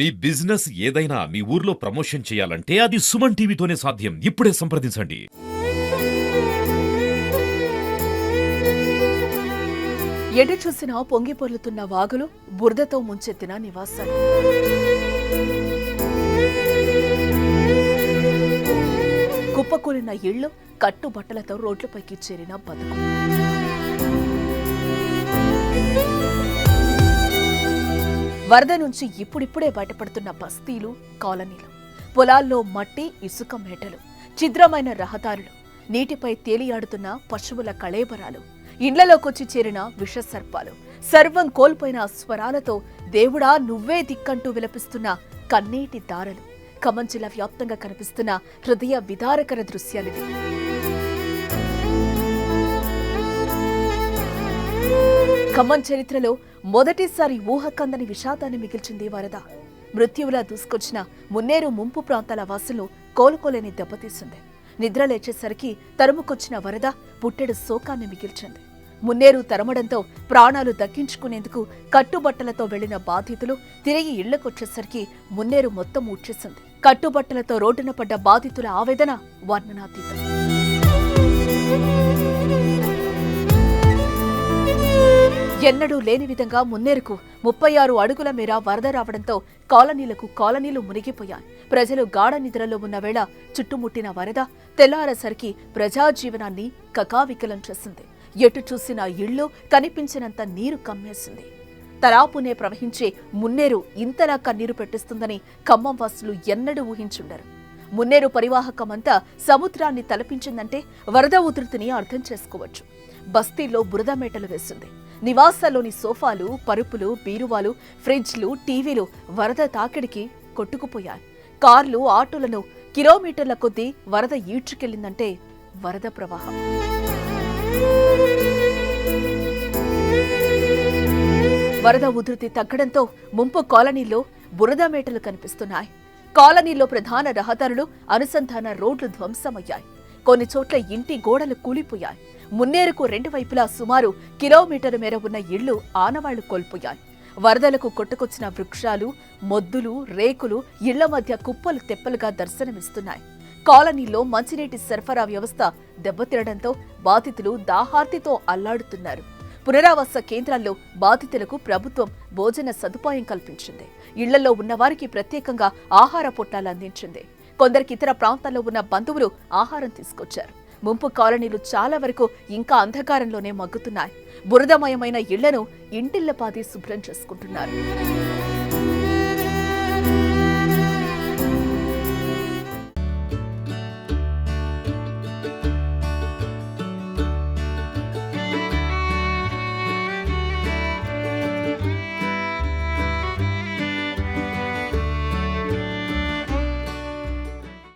మీ business ఏదైనా మీ ఊర్లో promotion చేయాలంటే అది సుమన్ టీవీతోనే సాధ్యం. ఇప్పుడే సంప్రదించండి. ఎటు చూసినా పొంగి పొర్లుతున్న వాగులు, బురదతో ముంచెత్తిన నివాసాలు. కుప్పకూలిన ఇళ్లు, కట్టుబట్టలతో రోడ్లపైకి చేరిన బతుకు. వరద నుంచి ఇప్పుడిప్పుడే బయటపడుతున్న బస్తీలు, కాలనీలు, పొలాల్లో మట్టి, ఇసుక మేటలు, ఛిద్రమైన రహదారులు, నీటిపై తేలియాడుతున్న పశువుల కళేబరాలు, ఇండ్లలోకొచ్చి చేరిన విషసర్పాలు, సర్వం కోల్పోయిన స్వరాలతో దేవుడా నువ్వే దిక్కంటూ విలపిస్తున్న కన్నీటి దారలు. ఖమ్మం జిల్లా వ్యాప్తంగా కనిపిస్తున్న హృదయ విదారకర దృశ్యాలివి. ఖమ్మం చరిత్రలో మొదటిసారి ఊహకందని విషాదాన్ని మిగిల్చింది వరద. మృత్యువులా దూసుకొచ్చిన మున్నేరు ముంపు ప్రాంతాల వాసులు కోలుకోలేని దెబ్బతీసింది. నిద్ర లేచేసరికి తరుముకొచ్చిన వరద పుట్టెడు శోకాన్ని మిగిల్చింది. మున్నేరు తరమడంతో ప్రాణాలు దక్కించుకునేందుకు కట్టుబట్టలతో వెళ్లిన బాధితులు తిరిగి ఇళ్లకొచ్చేసరికి మున్నేరు మొత్తం ఊడ్చేసింది. కట్టుబట్టలతో రోడ్డున పడ్డ బాధితుల ఆవేదన వర్ణనాతీతం. ఎన్నడూ లేని విధంగా మున్నేరుకు 36 అడుగుల మేర వరద రావడంతో కాలనీలు మునిగిపోయాయి. ప్రజలు గాఢ నిద్రలో ఉన్న వేళ చుట్టుముట్టిన వరద తెల్లారేసరికి ప్రజాజీవనాన్ని కకావికలం చేసింది. ఎటు చూసిన ఇళ్లు కనిపించినంత నీరు కమ్మేసింది. తరాపునే ప్రవహించే మున్నేరు ఇంతలా కన్నీరు పెట్టిస్తుందని ఖమ్మం వాసులు ఎన్నడూ ఊహించుండరు. మున్నేరు పరివాహకమంతా సముద్రాన్ని తలపించిందంటే వరద ఉధృతిని అర్థం చేసుకోవచ్చు. బస్తీల్లో బురద మేటలు వేసింది. నివాసాల్లోని సోఫాలు, పరుపులు, బీరువాలు, ఫ్రిడ్జ్లు, టీవీలు వరద తాకిడికి కొట్టుకుపోయాయి. కార్లు, ఆటోలను కిలోమీటర్ల కొద్దీ వరద ఈడ్చుకెళ్లిందంటే వరద ప్రవాహం. వరద ఉధృతి తగ్గడంతో ముంపు కాలనీల్లో బురద మేటలు కనిపిస్తున్నాయి. కాలనీల్లో ప్రధాన రహదారులు, అనుసంధాన రోడ్లు ధ్వంసమయ్యాయి. కొన్ని చోట్ల ఇంటి గోడలు కూలిపోయాయి. మున్నేరుకు రెండు వైపులా సుమారు కిలోమీటరు మేర ఉన్న ఇళ్లు ఆనవాళ్లు కోల్పోయాయి. వరదలకు కొట్టుకొచ్చిన వృక్షాలు, మొద్దులు, రేకులు ఇళ్ల మధ్య కుప్పలు తెప్పలుగా దర్శనమిస్తున్నాయి. కాలనీలో మంచినీటి సరఫరా వ్యవస్థ దెబ్బతినడంతో బాధితులు దాహార్తితో అల్లాడుతున్నారు. పునరావాస కేంద్రాల్లో బాధితులకు ప్రభుత్వం భోజన సదుపాయం కల్పించింది. ఇళ్లలో ఉన్నవారికి ప్రత్యేకంగా ఆహార పొట్లాలు అందించింది. కొందరికి ఇతర ప్రాంతాల్లో ఉన్న బంధువులు ఆహారం తీసుకొచ్చారు. ముంపు కాలనీలు చాలా వరకు ఇంకా అంధకారంలోనే మగ్గుతున్నాయి. బురదమయమైన ఇళ్లను ఇంటిళ్లపాది శుభ్రం చేసుకుంటున్నారు.